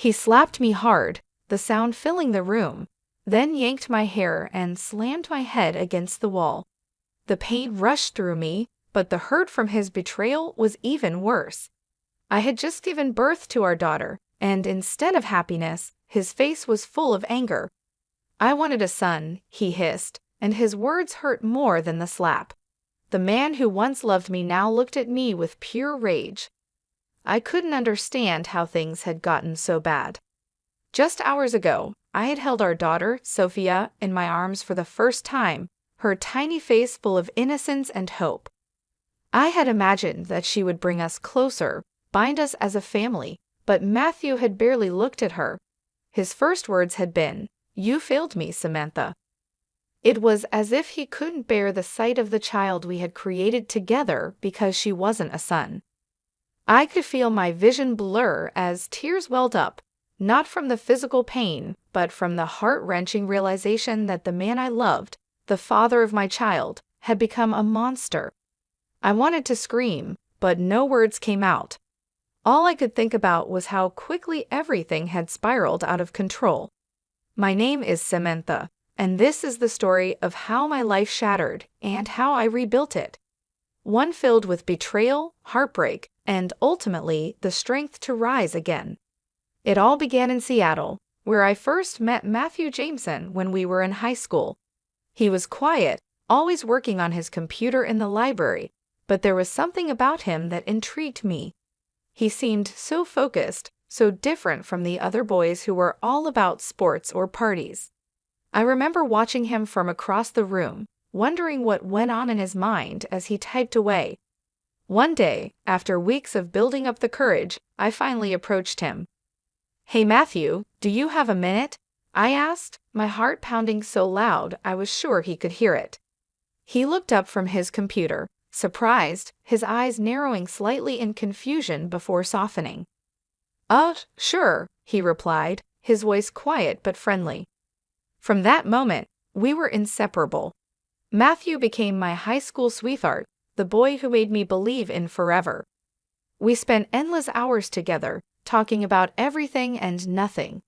He slapped me hard, the sound filling the room, then yanked my hair and slammed my head against the wall. The pain rushed through me, but the hurt from his betrayal was even worse. I had just given birth to our daughter, and instead of happiness, his face was full of anger. "I wanted a son," he hissed, and his words hurt more than the slap. The man who once loved me now looked at me with pure rage. I couldn't understand how things had gotten so bad. Just hours ago, I had held our daughter, Sophia, in my arms for the first time, her tiny face full of innocence and hope. I had imagined that she would bring us closer, bind us as a family, but Matthew had barely looked at her. His first words had been, "You failed me, Samantha." It was as if he couldn't bear the sight of the child we had created together because she wasn't a son. I could feel my vision blur as tears welled up, not from the physical pain, but from the heart-wrenching realization that the man I loved, the father of my child, had become a monster. I wanted to scream, but no words came out. All I could think about was how quickly everything had spiraled out of control. My name is Samantha, and this is the story of how my life shattered and how I rebuilt it. One filled with betrayal, heartbreak, and ultimately the strength to rise again. It all began in Seattle, where I first met Matthew Jameson when we were in high school. He was quiet, always working on his computer in the library, but there was something about him that intrigued me. He seemed so focused, so different from the other boys who were all about sports or parties. I remember watching him from across the room, wondering what went on in his mind as he typed away. One day, after weeks of building up the courage, I finally approached him. "Hey Matthew, do you have a minute?" I asked, my heart pounding so loud I was sure he could hear it. He looked up from his computer, surprised, his eyes narrowing slightly in confusion before softening. Sure," he replied, his voice quiet but friendly. From that moment, we were inseparable. Matthew became my high school sweetheart, the boy who made me believe in forever. We spent endless hours together, talking about everything and nothing.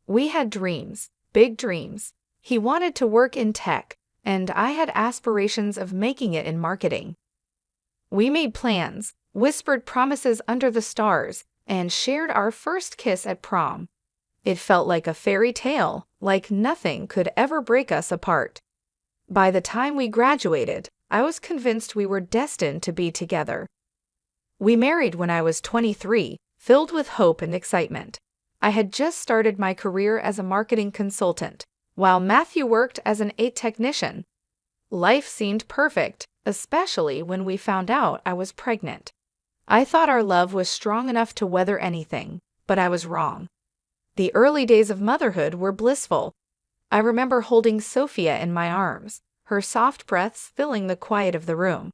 We had dreams, big dreams. He wanted to work in tech, and I had aspirations of making it in marketing. We made plans, whispered promises under the stars, and shared our first kiss at prom. It felt like a fairy tale, like nothing could ever break us apart. By the time we graduated, I was convinced we were destined to be together. We married when I was 23, filled with hope and excitement. I had just started my career as a marketing consultant, while Matthew worked as an aide technician. Life seemed perfect, especially when we found out I was pregnant. I thought our love was strong enough to weather anything, but I was wrong. The early days of motherhood were blissful. I remember holding Sophia in my arms, her soft breaths filling the quiet of the room.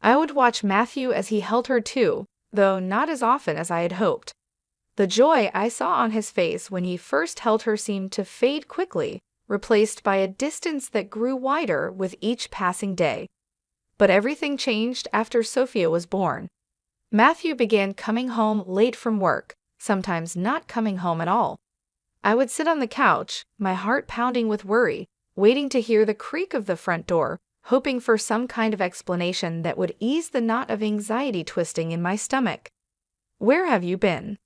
I would watch Matthew as he held her too, though not as often as I had hoped. The joy I saw on his face when he first held her seemed to fade quickly, replaced by a distance that grew wider with each passing day. But everything changed after Sophia was born. Matthew began coming home late from work, sometimes not coming home at all. I would sit on the couch, my heart pounding with worry, waiting to hear the creak of the front door, hoping for some kind of explanation that would ease the knot of anxiety twisting in my stomach. "Where have you been?"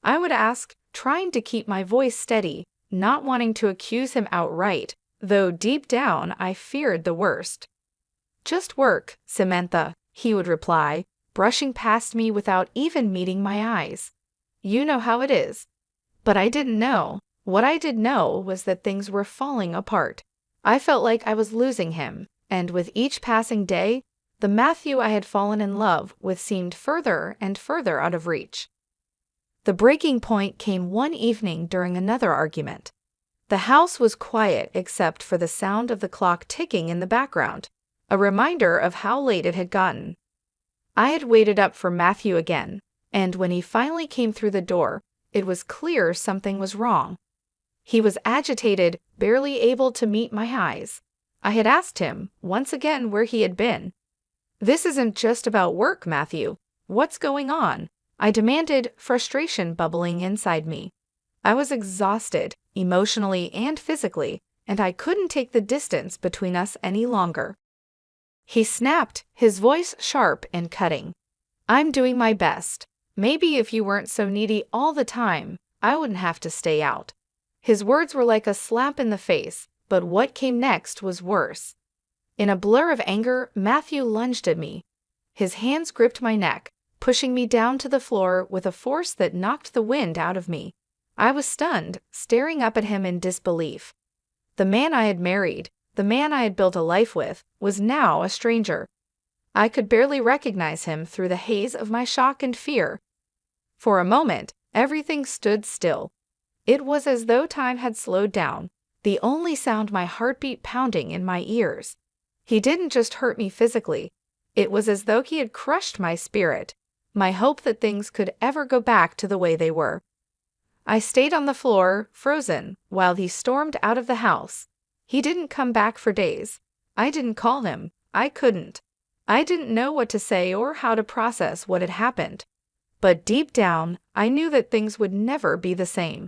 I would ask, trying to keep my voice steady, not wanting to accuse him outright, though deep down I feared the worst. "Just work, Samantha," he would reply, brushing past me without even meeting my eyes. "You know how it is." But I didn't know. What I did know was that things were falling apart. I felt like I was losing him, and with each passing day, the Matthew I had fallen in love with seemed further and further out of reach. The breaking point came one evening during another argument. The house was quiet except for the sound of the clock ticking in the background, a reminder of how late it had gotten. I had waited up for Matthew again, and when he finally came through the door, it was clear something was wrong. He was agitated, barely able to meet my eyes. I had asked him, once again, where he had been. "This isn't just about work, Matthew. What's going on?" I demanded, frustration bubbling inside me. I was exhausted, emotionally and physically, and I couldn't take the distance between us any longer. He snapped, his voice sharp and cutting. I'm doing my best. Maybe if you weren't so needy all the time, I wouldn't have to stay out. His words were like a slap in the face, but what came next was worse. In a blur of anger, Matthew lunged at me. His hands gripped my neck, pushing me down to the floor with a force that knocked the wind out of me. I was stunned, staring up at him in disbelief. The man I had married, the man I had built a life with, was now a stranger. I could barely recognize him through the haze of my shock and fear. For a moment, everything stood still. It was as though time had slowed down, the only sound my heartbeat pounding in my ears. He didn't just hurt me physically. It was as though he had crushed my spirit, my hope that things could ever go back to the way they were. I stayed on the floor, frozen, while he stormed out of the house. He didn't come back for days. I didn't call him. I couldn't. I didn't know what to say or how to process what had happened. But deep down, I knew that things would never be the same.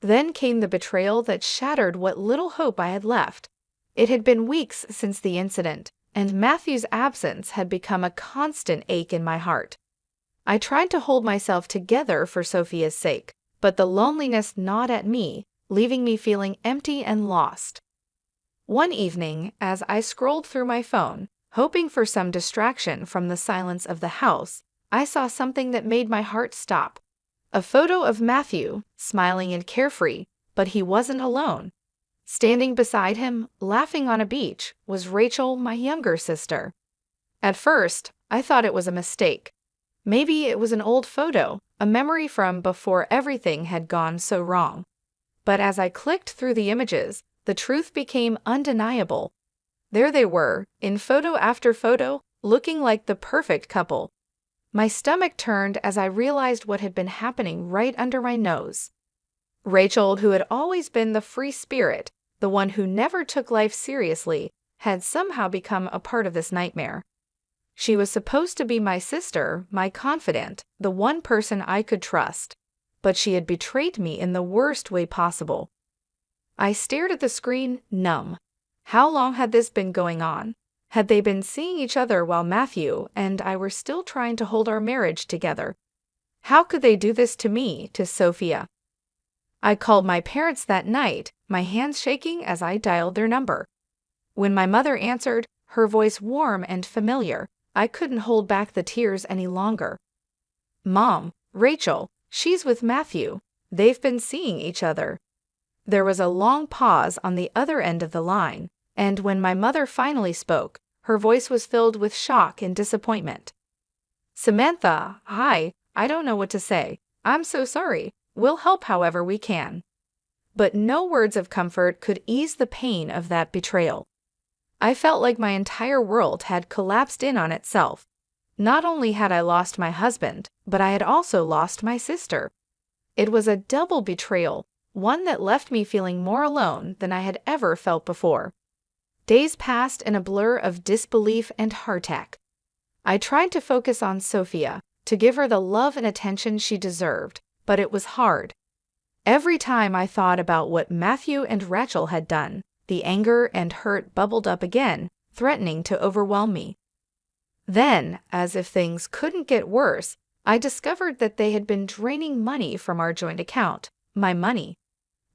Then came the betrayal that shattered what little hope I had left. It had been weeks since the incident, and Matthew's absence had become a constant ache in my heart. I tried to hold myself together for Sophia's sake, but the loneliness gnawed at me, leaving me feeling empty and lost. One evening, as I scrolled through my phone, hoping for some distraction from the silence of the house, I saw something that made my heart stop. A photo of Matthew, smiling and carefree, but he wasn't alone. Standing beside him, laughing on a beach, was Rachel, my younger sister. At first, I thought it was a mistake. Maybe it was an old photo, a memory from before everything had gone so wrong. But as I clicked through the images, the truth became undeniable. There they were, in photo after photo, looking like the perfect couple. My stomach turned as I realized what had been happening right under my nose. Rachel, who had always been the free spirit, the one who never took life seriously, had somehow become a part of this nightmare. She was supposed to be my sister, my confidant, the one person I could trust, but she had betrayed me in the worst way possible. I stared at the screen, numb. How long had this been going on? Had they been seeing each other while Matthew and I were still trying to hold our marriage together? How could they do this to me, to Sophia? I called my parents that night, my hands shaking as I dialed their number. When my mother answered, her voice warm and familiar, I couldn't hold back the tears any longer. Mom, Rachel, she's with Matthew. They've been seeing each other. There was a long pause on the other end of the line, and when my mother finally spoke, her voice was filled with shock and disappointment. Samantha, hi, I don't know what to say. I'm so sorry. We'll help however we can. But no words of comfort could ease the pain of that betrayal. I felt like my entire world had collapsed in on itself. Not only had I lost my husband, but I had also lost my sister. It was a double betrayal, one that left me feeling more alone than I had ever felt before. Days passed in a blur of disbelief and heartache. I tried to focus on Sophia, to give her the love and attention she deserved, but it was hard. Every time I thought about what Matthew and Rachel had done, the anger and hurt bubbled up again, threatening to overwhelm me. Then, as if things couldn't get worse, I discovered that they had been draining money from our joint account, my money.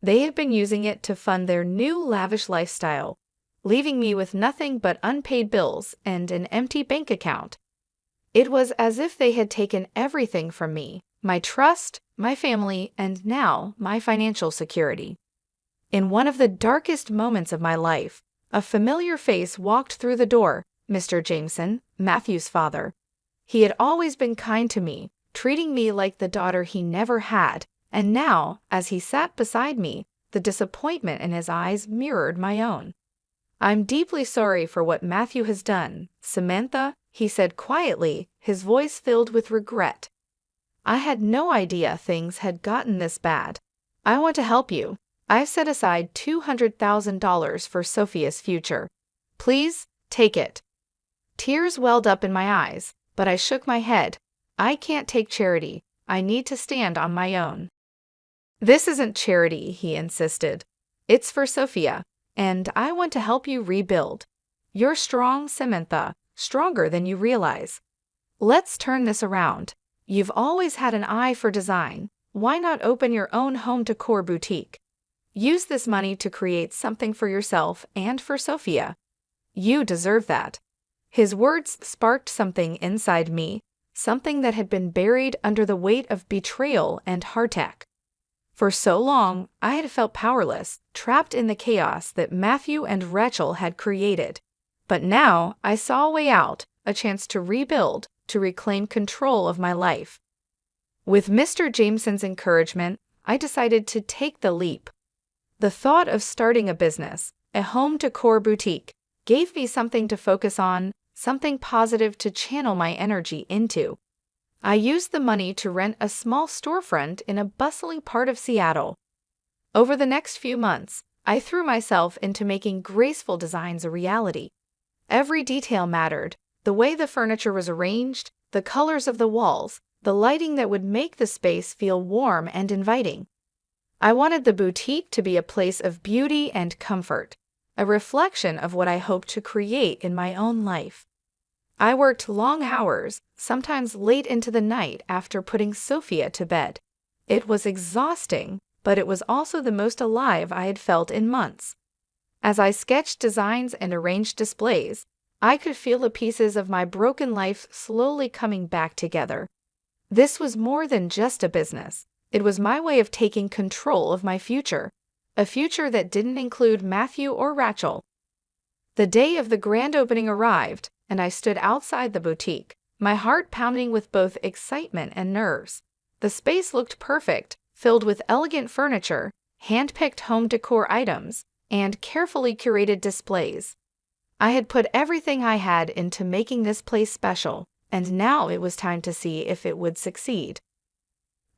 They had been using it to fund their new lavish lifestyle, leaving me with nothing but unpaid bills and an empty bank account. It was as if they had taken everything from me, my trust, my family, and now my financial security. In one of the darkest moments of my life, a familiar face walked through the door, Mr. Jameson, Matthew's father. He had always been kind to me, treating me like the daughter he never had, and now, as he sat beside me, the disappointment in his eyes mirrored my own. I'm deeply sorry for what Matthew has done, Samantha, he said quietly, his voice filled with regret. I had no idea things had gotten this bad. I want to help you. I've set aside $200,000 for Sophia's future. Please, take it. Tears welled up in my eyes, but I shook my head. I can't take charity. I need to stand on my own. This isn't charity, he insisted. It's for Sophia, and I want to help you rebuild. You're strong, Samantha, stronger than you realize. Let's turn this around. You've always had an eye for design. Why not open your own home decor boutique? Use this money to create something for yourself and for Sophia. You deserve that. His words sparked something inside me, something that had been buried under the weight of betrayal and heartache. For so long, I had felt powerless, trapped in the chaos that Matthew and Rachel had created. But now I saw a way out, a chance to rebuild, to reclaim control of my life. With Mr. Jameson's encouragement, I decided to take the leap. The thought of starting a business, a home decor boutique, gave me something to focus on, something positive to channel my energy into. I used the money to rent a small storefront in a bustling part of Seattle. Over the next few months, I threw myself into making graceful designs a reality. Every detail mattered: the way the furniture was arranged, the colors of the walls, the lighting that would make the space feel warm and inviting. I wanted the boutique to be a place of beauty and comfort, a reflection of what I hoped to create in my own life. I worked long hours, sometimes late into the night after putting Sophia to bed. It was exhausting, but it was also the most alive I had felt in months. As I sketched designs and arranged displays, I could feel the pieces of my broken life slowly coming back together. This was more than just a business. It was my way of taking control of my future, a future that didn't include Matthew or Rachel. The day of the grand opening arrived, and I stood outside the boutique, my heart pounding with both excitement and nerves. The space looked perfect, filled with elegant furniture, hand-picked home decor items, and carefully curated displays. I had put everything I had into making this place special, and now it was time to see if it would succeed.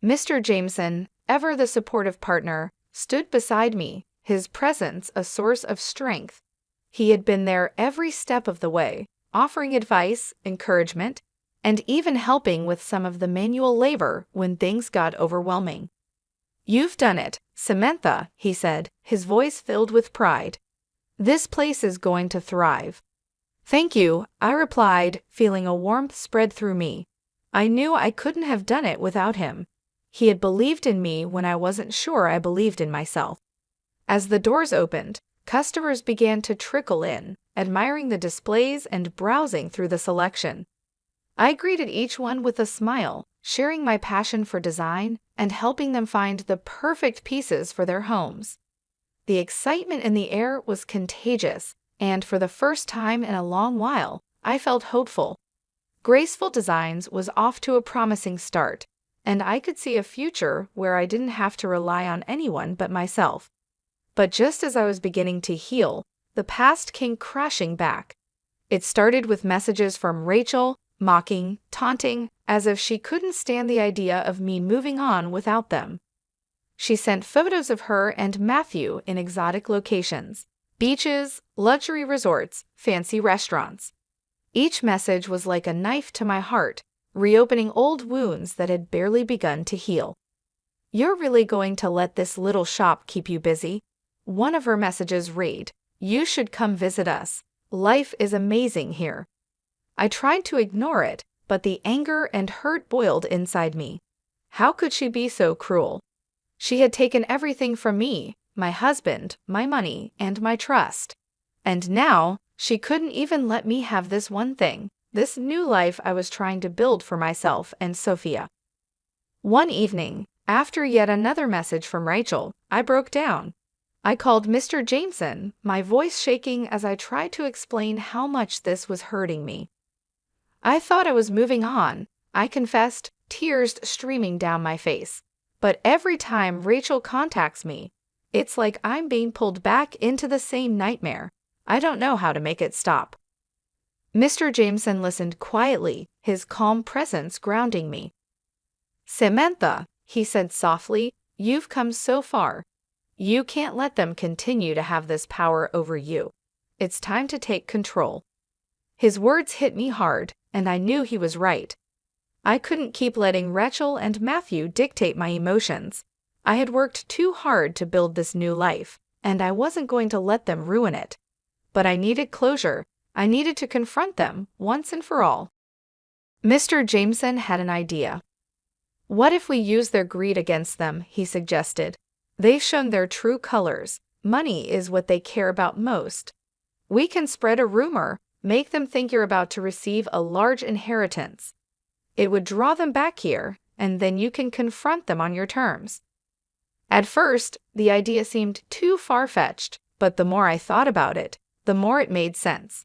Mr. Jameson, ever the supportive partner, stood beside me, his presence a source of strength. He had been there every step of the way, offering advice, encouragement, and even helping with some of the manual labor when things got overwhelming. "You've done it, Samantha," he said, his voice filled with pride. "This place is going to thrive." "Thank you," I replied, feeling a warmth spread through me. I knew I couldn't have done it without him. He had believed in me when I wasn't sure I believed in myself. As the doors opened, customers began to trickle in, admiring the displays and browsing through the selection. I greeted each one with a smile, sharing my passion for design and helping them find the perfect pieces for their homes. The excitement in the air was contagious, and for the first time in a long while, I felt hopeful. Graceful Designs was off to a promising start, and I could see a future where I didn't have to rely on anyone but myself. But just as I was beginning to heal, the past came crashing back. It started with messages from Rachel, mocking, taunting, as if she couldn't stand the idea of me moving on without them. She sent photos of her and Matthew in exotic locations: beaches, luxury resorts, fancy restaurants. Each message was like a knife to my heart, reopening old wounds that had barely begun to heal. "You're really going to let this little shop keep you busy?" One of her messages read, "You should come visit us. Life is amazing here." I tried to ignore it, but the anger and hurt boiled inside me. How could she be so cruel? She had taken everything from me, my husband, my money, and my trust. And now, she couldn't even let me have this one thing, this new life I was trying to build for myself and Sophia. One evening, after yet another message from Rachel, I broke down. I called Mr. Jameson, my voice shaking as I tried to explain how much this was hurting me. I thought I was moving on, I confessed, tears streaming down my face. But every time Rachel contacts me, it's like I'm being pulled back into the same nightmare. I don't know how to make it stop. Mr. Jameson listened quietly, his calm presence grounding me. "Samantha," he said softly, "you've come so far. You can't let them continue to have this power over you. It's time to take control." His words hit me hard, and I knew he was right. I couldn't keep letting Rachel and Matthew dictate my emotions. I had worked too hard to build this new life, and I wasn't going to let them ruin it. But I needed closure. I needed to confront them once and for all. Mr. Jameson had an idea. What if we use their greed against them, he suggested. They've shown their true colors. Money is what they care about most. We can spread a rumor, make them think you're about to receive a large inheritance. It would draw them back here, and then you can confront them on your terms. At first, the idea seemed too far-fetched, but the more I thought about it, the more it made sense.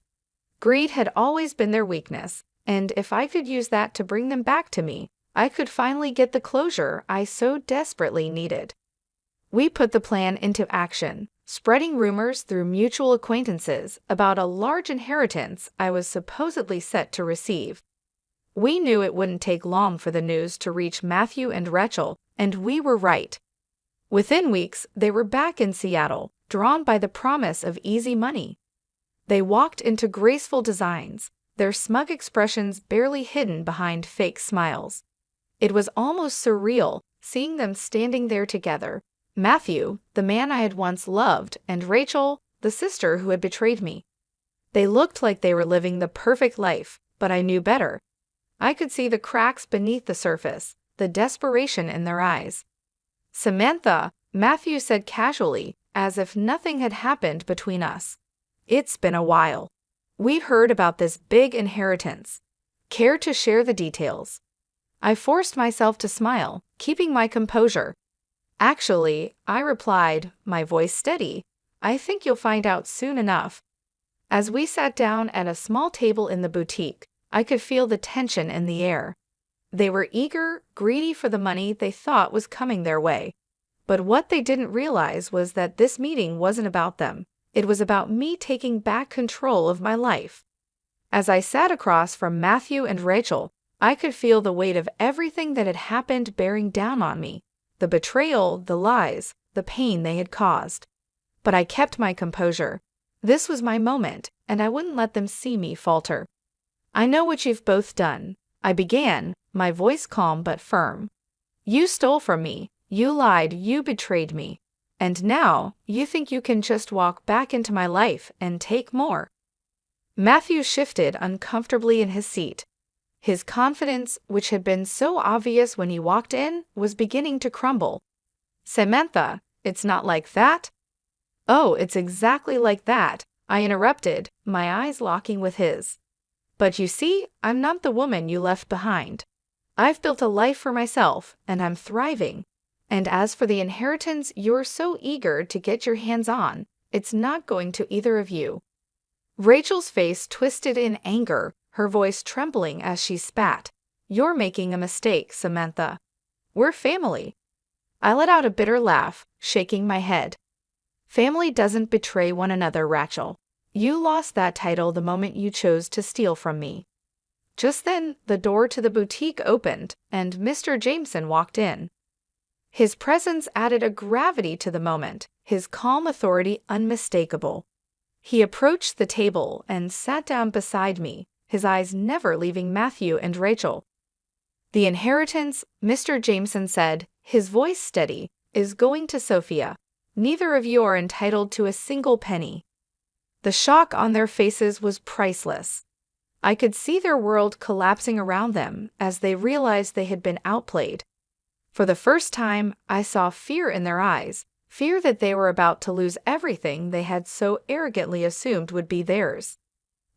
Greed had always been their weakness, and if I could use that to bring them back to me, I could finally get the closure I so desperately needed. We put the plan into action, spreading rumors through mutual acquaintances about a large inheritance I was supposedly set to receive. We knew it wouldn't take long for the news to reach Matthew and Rachel, and we were right. Within weeks, they were back in Seattle, drawn by the promise of easy money. They walked into graceful designs, their smug expressions barely hidden behind fake smiles. It was almost surreal, seeing them standing there together. Matthew, the man I had once loved, and Rachel, the sister who had betrayed me. They looked like they were living the perfect life, but I knew better. I could see the cracks beneath the surface, the desperation in their eyes. "Samantha," Matthew said casually, as if nothing had happened between us. "It's been a while. We heard about this big inheritance. Care to share the details?" I forced myself to smile, keeping my composure. "Actually," I replied, my voice steady, "I think you'll find out soon enough." As we sat down at a small table in the boutique, I could feel the tension in the air. They were eager, greedy for the money they thought was coming their way. But what they didn't realize was that this meeting wasn't about them. It was about me taking back control of my life. As I sat across from Matthew and Rachel, I could feel the weight of everything that had happened bearing down on me. The betrayal, the lies, the pain they had caused. But I kept my composure. This was my moment, and I wouldn't let them see me falter. "I know what you've both done," I began, my voice calm but firm. "You stole from me, you lied, you betrayed me. And now, you think you can just walk back into my life and take more." Matthew shifted uncomfortably in his seat. His confidence, which had been so obvious when he walked in, was beginning to crumble. "Samantha, it's not like that?" "Oh, it's exactly like that," I interrupted, my eyes locking with his. "But you see, I'm not the woman you left behind. I've built a life for myself, and I'm thriving. And as for the inheritance you're so eager to get your hands on, it's not going to either of you." Rachel's face twisted in anger, her voice trembling as she spat. "You're making a mistake, Samantha. We're family." I let out a bitter laugh, shaking my head. "Family doesn't betray one another, Rachel. You lost that title the moment you chose to steal from me." Just then, the door to the boutique opened, and Mr. Jameson walked in. His presence added a gravity to the moment, his calm authority unmistakable. He approached the table and sat down beside me, his eyes never leaving Matthew and Rachel. "The inheritance," Mr. Jameson said, his voice steady, "is going to Sophia. Neither of you are entitled to a single penny." The shock on their faces was priceless. I could see their world collapsing around them as they realized they had been outplayed. For the first time, I saw fear in their eyes, fear that they were about to lose everything they had so arrogantly assumed would be theirs.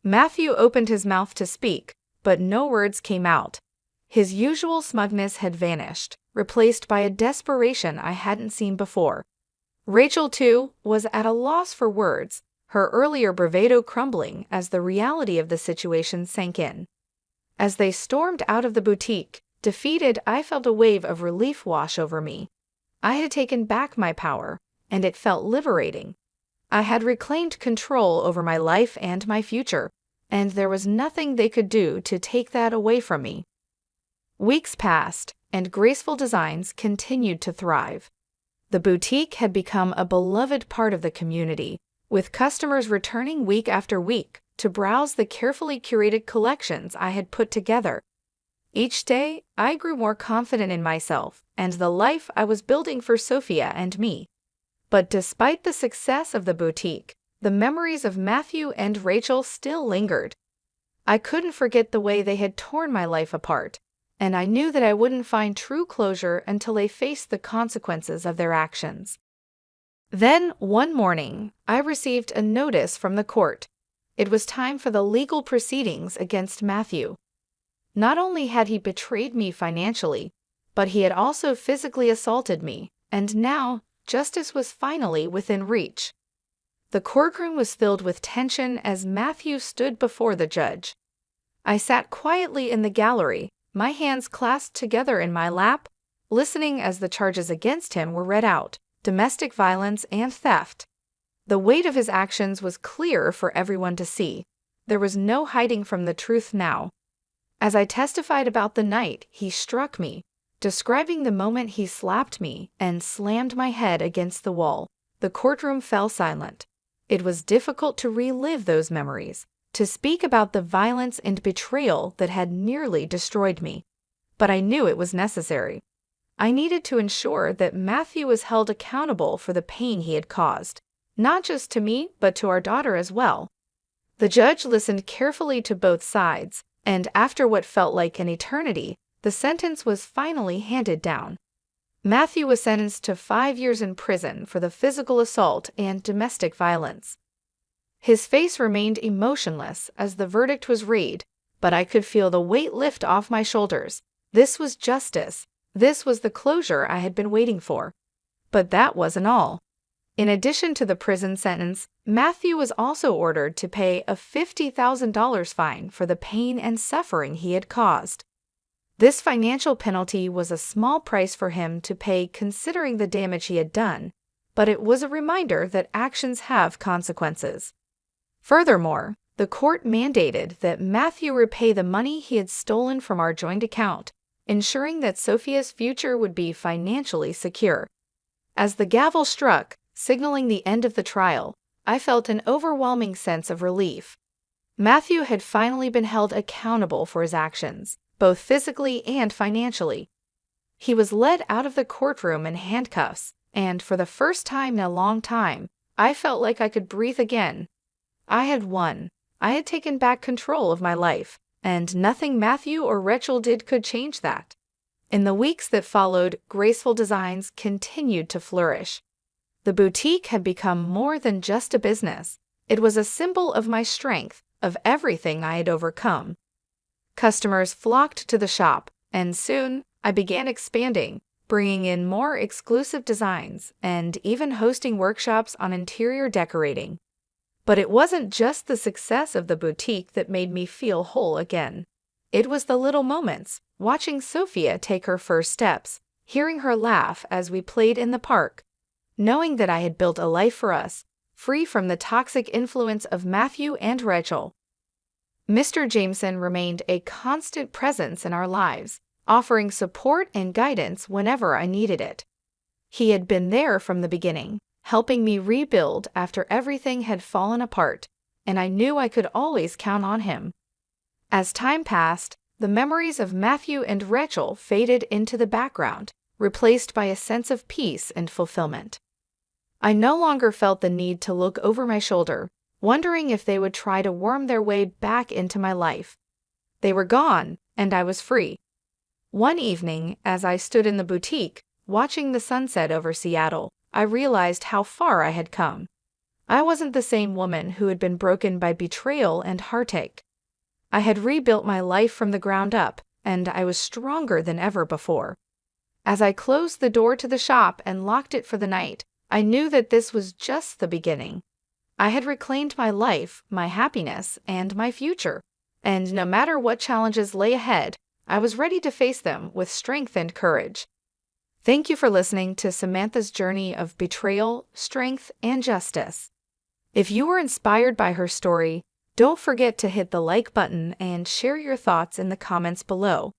Matthew opened his mouth to speak, but no words came out. His usual smugness had vanished, replaced by a desperation I hadn't seen before. Rachel, too, was at a loss for words, her earlier bravado crumbling as the reality of the situation sank in. As they stormed out of the boutique, defeated, I felt a wave of relief wash over me. I had taken back my power, and it felt liberating. I had reclaimed control over my life and my future, and there was nothing they could do to take that away from me. Weeks passed, and Graceful Designs continued to thrive. The boutique had become a beloved part of the community, with customers returning week after week to browse the carefully curated collections I had put together. Each day, I grew more confident in myself and the life I was building for Sophia and me. But despite the success of the boutique, the memories of Matthew and Rachel still lingered. I couldn't forget the way they had torn my life apart, and I knew that I wouldn't find true closure until they faced the consequences of their actions. Then, one morning, I received a notice from the court. It was time for the legal proceedings against Matthew. Not only had he betrayed me financially, but he had also physically assaulted me, and now justice was finally within reach. The courtroom was filled with tension as Matthew stood before the judge. I sat quietly in the gallery, my hands clasped together in my lap, listening as the charges against him were read out: domestic violence and theft. The weight of his actions was clear for everyone to see. There was no hiding from the truth now. As I testified about the night he struck me, describing the moment he slapped me and slammed my head against the wall, the courtroom fell silent. It was difficult to relive those memories, to speak about the violence and betrayal that had nearly destroyed me. But I knew it was necessary. I needed to ensure that Matthew was held accountable for the pain he had caused, not just to me, but to our daughter as well. The judge listened carefully to both sides, and after what felt like an eternity, the sentence was finally handed down. Matthew was sentenced to 5 years in prison for the physical assault and domestic violence. His face remained emotionless as the verdict was read, but I could feel the weight lift off my shoulders. This was justice. This was the closure I had been waiting for. But that wasn't all. In addition to the prison sentence, Matthew was also ordered to pay a $50,000 fine for the pain and suffering he had caused. This financial penalty was a small price for him to pay considering the damage he had done, but it was a reminder that actions have consequences. Furthermore, the court mandated that Matthew repay the money he had stolen from our joint account, ensuring that Sophia's future would be financially secure. As the gavel struck, signaling the end of the trial, I felt an overwhelming sense of relief. Matthew had finally been held accountable for his actions, both physically and financially. He was led out of the courtroom in handcuffs, and for the first time in a long time, I felt like I could breathe again. I had won. I had taken back control of my life, and nothing Matthew or Rachel did could change that. In the weeks that followed, Graceful Designs continued to flourish. The boutique had become more than just a business. It was a symbol of my strength, of everything I had overcome. Customers flocked to the shop, and soon I began expanding, bringing in more exclusive designs and even hosting workshops on interior decorating. But it wasn't just the success of the boutique that made me feel whole again. It was the little moments, watching Sophia take her first steps, hearing her laugh as we played in the park, knowing that I had built a life for us, free from the toxic influence of Matthew and Rachel. Mr. Jameson remained a constant presence in our lives, offering support and guidance whenever I needed it. He had been there from the beginning, helping me rebuild after everything had fallen apart, and I knew I could always count on him. As time passed, the memories of Matthew and Rachel faded into the background, replaced by a sense of peace and fulfillment. I no longer felt the need to look over my shoulder, wondering if they would try to worm their way back into my life. They were gone, and I was free. One evening, as I stood in the boutique, watching the sunset over Seattle, I realized how far I had come. I wasn't the same woman who had been broken by betrayal and heartache. I had rebuilt my life from the ground up, and I was stronger than ever before. As I closed the door to the shop and locked it for the night, I knew that this was just the beginning. I had reclaimed my life, my happiness, and my future, and no matter what challenges lay ahead, I was ready to face them with strength and courage. Thank you for listening to Samantha's journey of betrayal, strength, and justice. If you were inspired by her story, don't forget to hit the like button and share your thoughts in the comments below.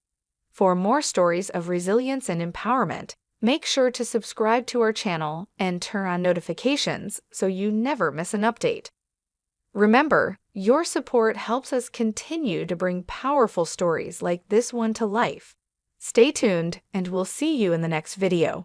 For more stories of resilience and empowerment, make sure to subscribe to our channel and turn on notifications so you never miss an update. Remember, Your support helps us continue to bring powerful stories like this one to life. Stay tuned, and we'll see you in the next video.